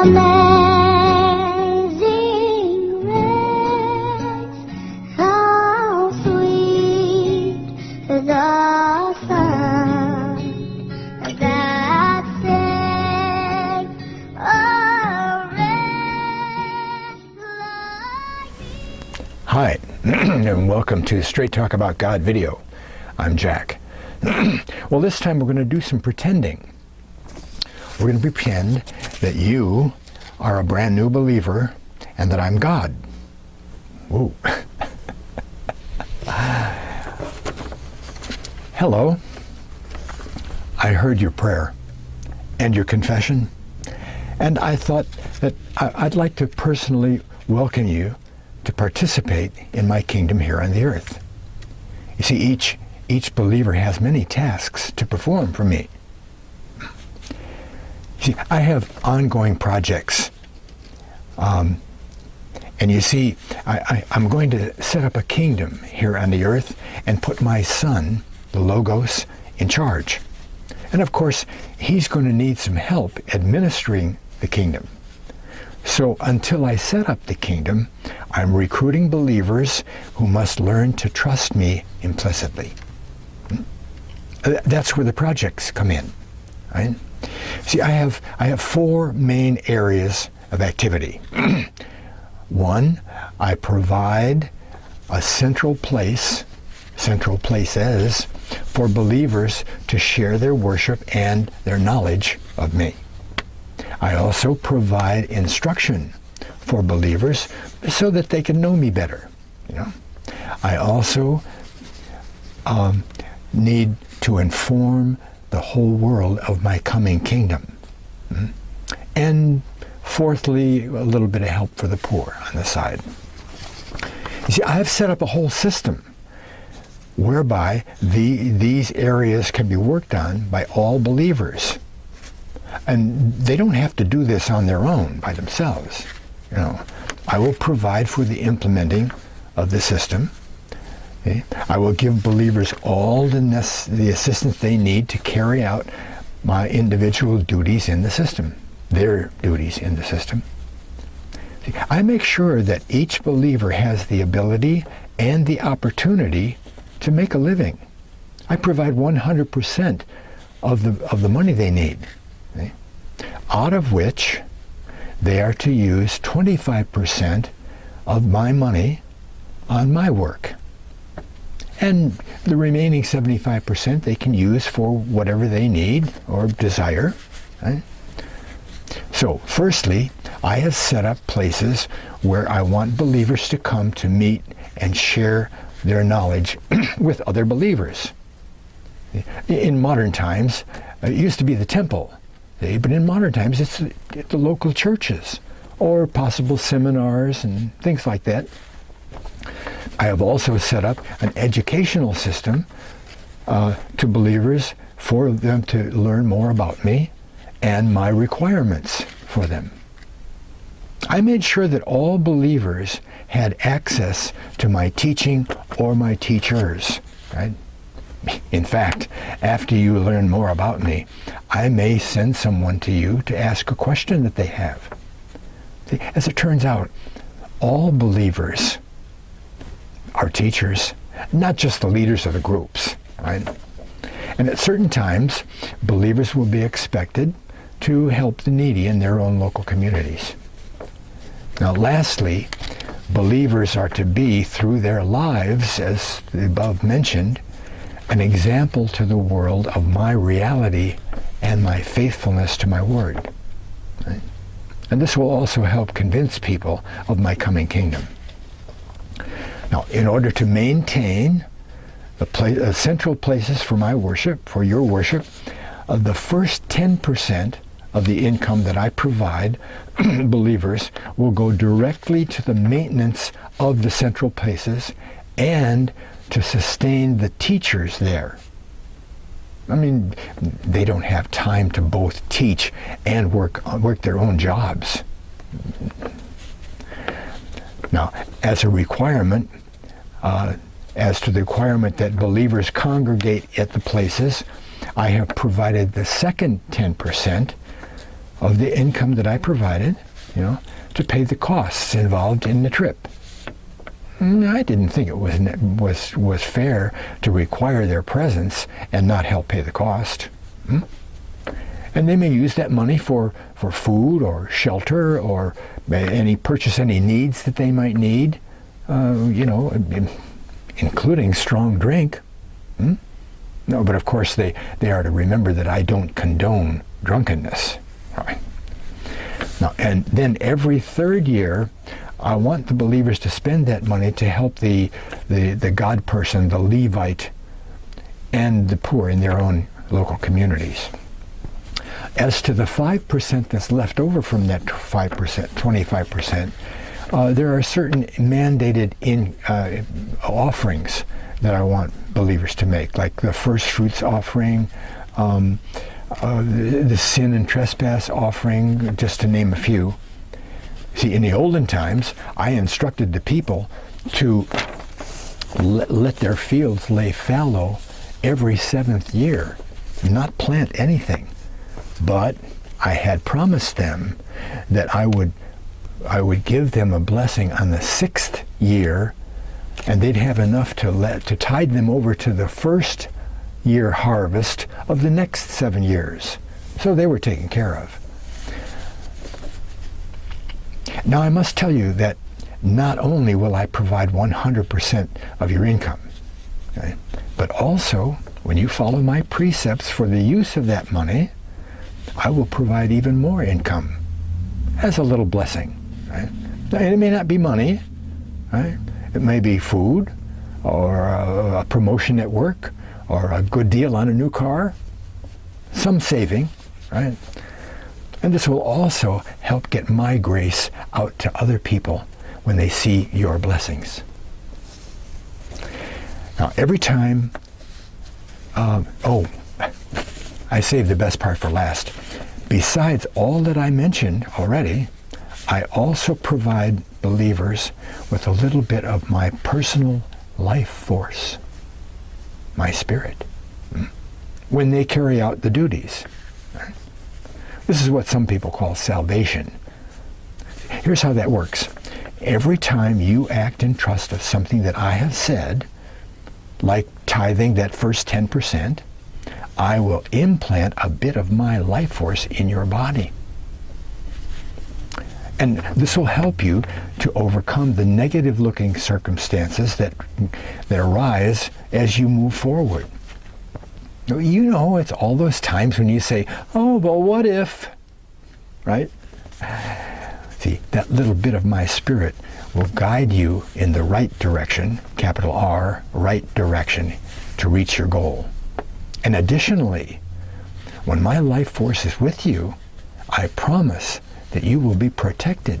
Amazing grace, how sweet the sound that saved a wretch like me. Hi, and welcome to Straight Talk About God video. I'm Jack. Well, this time we're going to do some pretending. We're going to pretend that you are a brand new believer and that I'm God. Whoa. Hello. I heard your prayer and your confession, and I thought that I'd like to personally welcome you to participate in my kingdom here on the earth. You see, each believer has many tasks to perform for me. See, I have ongoing projects. And you see, I'm going to set up a kingdom here on the earth and put my son, the Logos, in charge. And of course, he's going to need some help administering the kingdom. So until I set up the kingdom, I'm recruiting believers who must learn to trust me implicitly. That's where the projects come in, right? See, I have four main areas of activity. One, I provide a central places for believers to share their worship and their knowledge of me. I also provide instruction for believers so that they can know me better. I also need to inform the whole world of my coming kingdom. And fourthly, a little bit of help for the poor on the side. You see, I have set up a whole system whereby these areas can be worked on by all believers. And they don't have to do this on their own, by themselves. I will provide for the implementing of the system. Okay? I will give believers all the assistance they need to carry out my individual duties in the system, their duties in the system. See, I make sure that each believer has the ability and the opportunity to make a living. I provide 100% of the money they need, okay? Out of which they are to use 25% of my money on my work. And the remaining 75% they can use for whatever they need or desire. Right? So, firstly, I have set up places where I want believers to come to meet and share their knowledge with other believers. In modern times, it used to be the temple, but in modern times it's the local churches or possible seminars and things like that. I have also set up an educational system to believers for them to learn more about me and my requirements for them. I made sure that all believers had access to my teaching or my teachers, right? In fact, after you learn more about me, I may send someone to you to ask a question that they have. See, as it turns out, all believers are teachers, not just the leaders of the groups, right? And at certain times, believers will be expected to help the needy in their own local communities. Now, lastly, believers are to be, through their lives, as the above mentioned, an example to the world of my reality and my faithfulness to my word. Right? And this will also help convince people of my coming kingdom. Now, in order to maintain the central places for my worship, for your worship, the first 10% of the income that I provide believers will go directly to the maintenance of the central places and to sustain the teachers there. I mean, they don't have time to both teach and work their own jobs. Now, as a requirement, as to the requirement that believers congregate at the places, I have provided the second 10% of the income that I provided, to pay the costs involved in the trip. I didn't think it was fair to require their presence and not help pay the cost. And they may use that money for food or shelter or purchase any needs that they might need, including strong drink. No, but of course they are to remember that I don't condone drunkenness. Right. Now, and then every third year, I want the believers to spend that money to help the God person, the Levite, and the poor in their own local communities. As to the 5% that's left over from that 5%, 25%, there are certain mandated offerings that I want believers to make, like the first fruits offering, the sin and trespass offering, just to name a few. See, in the olden times, I instructed the people to let their fields lay fallow every 7th year, not plant anything. But I had promised them that I would give them a blessing on the 6th year, and they'd have enough to tide them over to the first year harvest of the next 7 years. So they were taken care of. Now I must tell you that not only will I provide 100% of your income, okay, but also when you follow my precepts for the use of that money, I will provide even more income as a little blessing. Right? It may not be money, right? It may be food, or a promotion at work, or a good deal on a new car, some saving, right? And this will also help get my grace out to other people when they see your blessings. Now, every time, I saved the best part for last. Besides all that I mentioned already, I also provide believers with a little bit of my personal life force, my spirit, when they carry out the duties. This is what some people call salvation. Here's how that works. Every time you act in trust of something that I have said, like tithing that first 10%, I will implant a bit of my life force in your body. And this will help you to overcome the negative-looking circumstances that arise as you move forward. It's all those times when you say, oh, but what if, right? See, that little bit of my spirit will guide you in the right direction, capital R, right direction, to reach your goal. And additionally, when my life force is with you, I promise that you will be protected.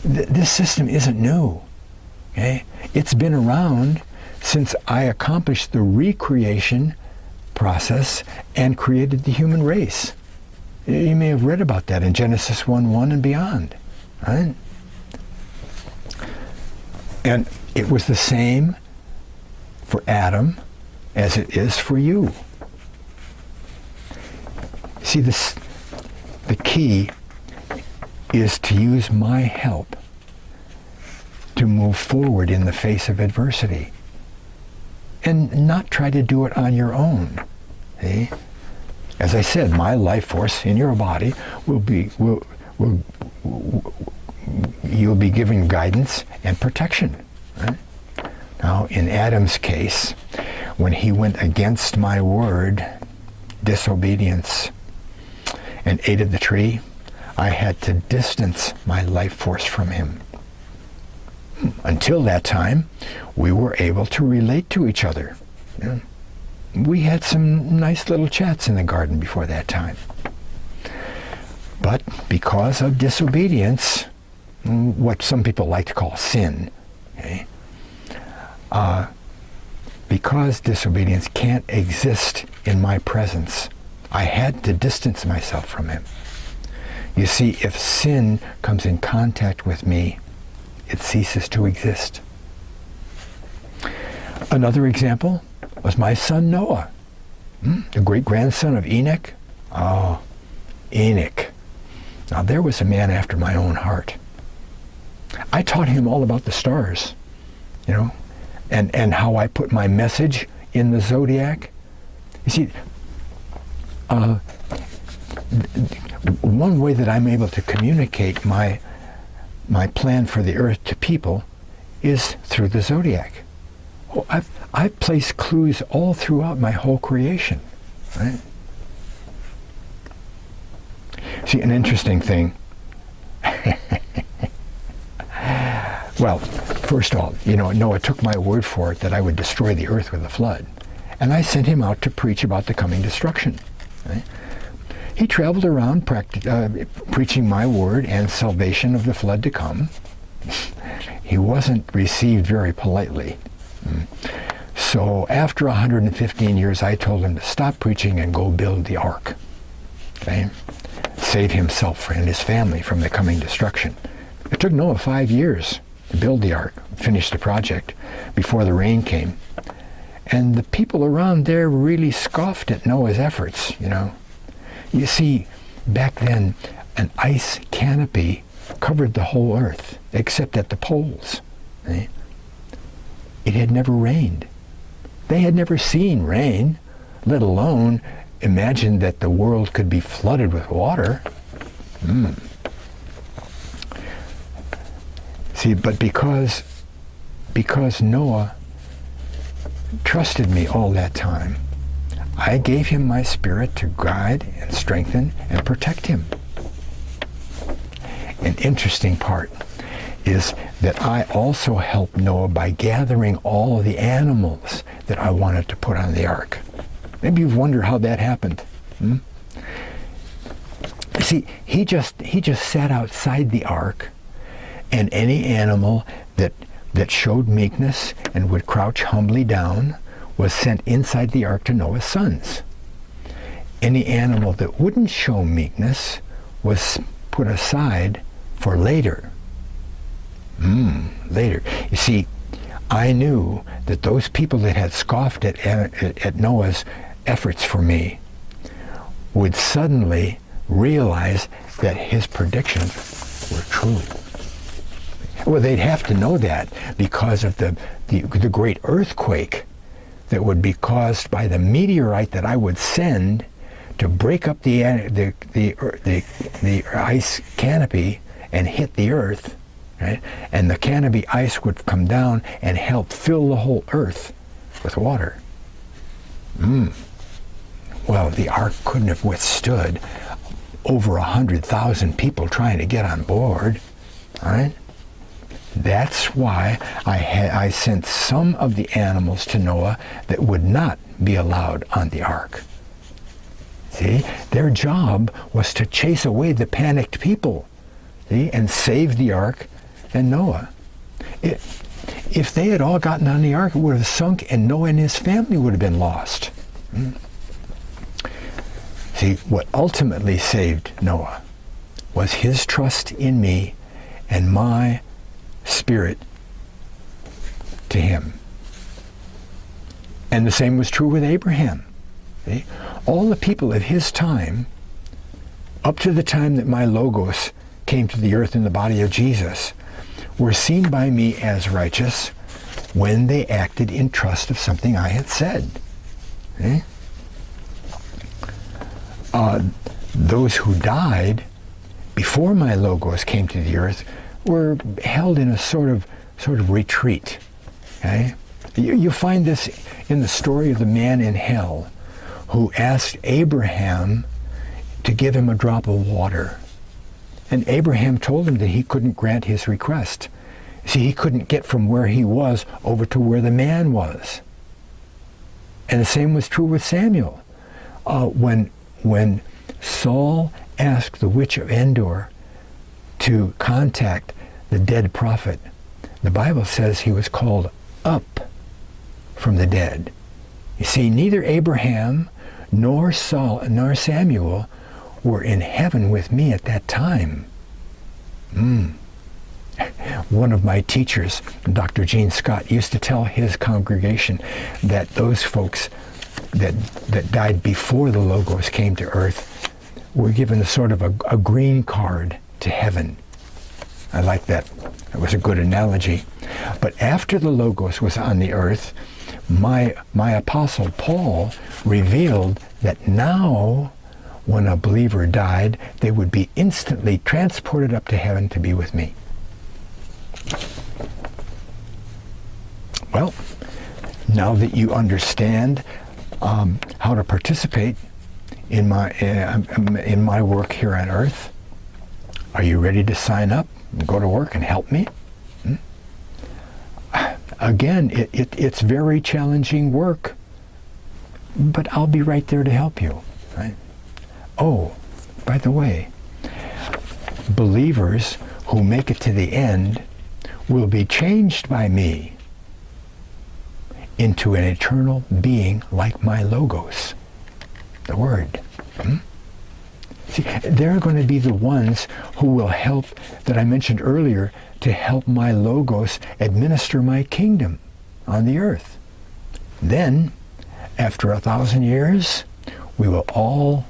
This system isn't new. Okay? It's been around since I accomplished the recreation process and created the human race. You may have read about that in Genesis 1:1 and beyond. Right? And it was the same for Adam as it is for you. See, the key is to use my help to move forward in the face of adversity and not try to do it on your own. See? As I said, my life force in your body you'll be given guidance and protection. Right? Now, in Adam's case, when he went against my word, disobedience, and ate of the tree, I had to distance my life force from him. Until that time, we were able to relate to each other. We had some nice little chats in the garden before that time. But because of disobedience, what some people like to call sin, okay? Because disobedience can't exist in my presence, I had to distance myself from him. You see, if sin comes in contact with me, it ceases to exist. Another example was my son Noah, the great-grandson of Enoch, Oh, Enoch. Now there was a man after my own heart. I taught him all about the stars, you know, and how I put my message in the zodiac. You see, one way that I'm able to communicate my plan for the earth to people is through the zodiac. Oh, I've placed clues all throughout my whole creation, right? See, an interesting thing. Well, first of all, you know, Noah took my word for it that I would destroy the earth with a flood. And I sent him out to preach about the coming destruction. Right? He traveled around preaching my word and salvation of the flood to come. He wasn't received very politely. So after 115 years, I told him to stop preaching and go build the ark. Okay? Save himself and his family from the coming destruction. It took Noah 5 years to build the ark, finish the project, before the rain came. And the people around there really scoffed at Noah's efforts, you know. You see, back then, an ice canopy covered the whole earth, except at the poles. Right? It had never rained. They had never seen rain, let alone imagine that the world could be flooded with water. See, but because Noah trusted me all that time, I gave him my spirit to guide and strengthen and protect him. An interesting part is that I also helped Noah by gathering all the animals that I wanted to put on the ark. Maybe you've wondered how that happened. See, he just sat outside the ark, and any animal that showed meekness and would crouch humbly down was sent inside the ark to Noah's sons. Any animal that wouldn't show meekness was put aside for later. Later. You see, I knew that those people that had scoffed at Noah's efforts for me would suddenly realize that his predictions were true. Well, they'd have to know that because of the great earthquake that would be caused by the meteorite that I would send to break up the ice canopy and hit the earth, right? And the canopy ice would come down and help fill the whole earth with water. Well, the ark couldn't have withstood over 100,000 people trying to get on board, all right? That's why I sent some of the animals to Noah that would not be allowed on the ark. See, their job was to chase away the panicked people, see, and save the ark and Noah. If they had all gotten on the ark, it would have sunk and Noah and his family would have been lost. See, what ultimately saved Noah was his trust in me and my spirit to him. And the same was true with Abraham. See? All the people of his time, up to the time that my Logos came to the earth in the body of Jesus, were seen by me as righteous when they acted in trust of something I had said. See? Those who died before my Logos came to the earth were held in a sort of retreat. Okay? You find this in the story of the man in hell who asked Abraham to give him a drop of water. And Abraham told him that he couldn't grant his request. See, he couldn't get from where he was over to where the man was. And the same was true with Samuel. When Saul asked the witch of Endor to contact the dead prophet, the Bible says he was called up from the dead. You see, neither Abraham nor Samuel were in heaven with me at that time. One of my teachers, Dr. Gene Scott, used to tell his congregation that those folks that died before the Logos came to earth we're given a sort of a green card to heaven. I like that. It was a good analogy. But after the Logos was on the earth, my apostle Paul revealed that now, when a believer died, they would be instantly transported up to heaven to be with me. Well, now that you understand how to participate in my work here on earth, are you ready to sign up and go to work and help me? Again, it's very challenging work, but I'll be right there to help you. Right? Oh, by the way, believers who make it to the end will be changed by me into an eternal being like my Logos, the Word. See, they're going to be the ones who will help, that I mentioned earlier, to help my Logos administer my kingdom on the earth. Then, after 1,000 years, we will all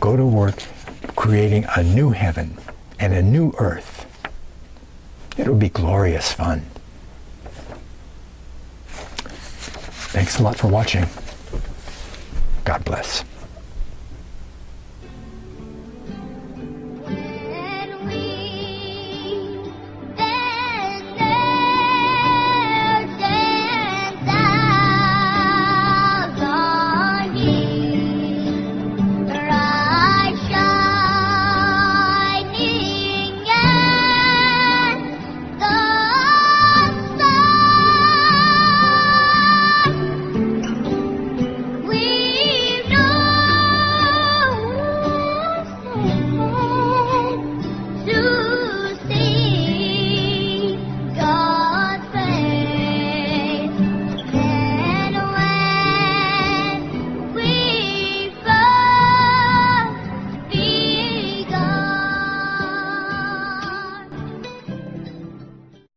go to work creating a new heaven and a new earth. It'll be glorious fun. Thanks a lot for watching. God bless.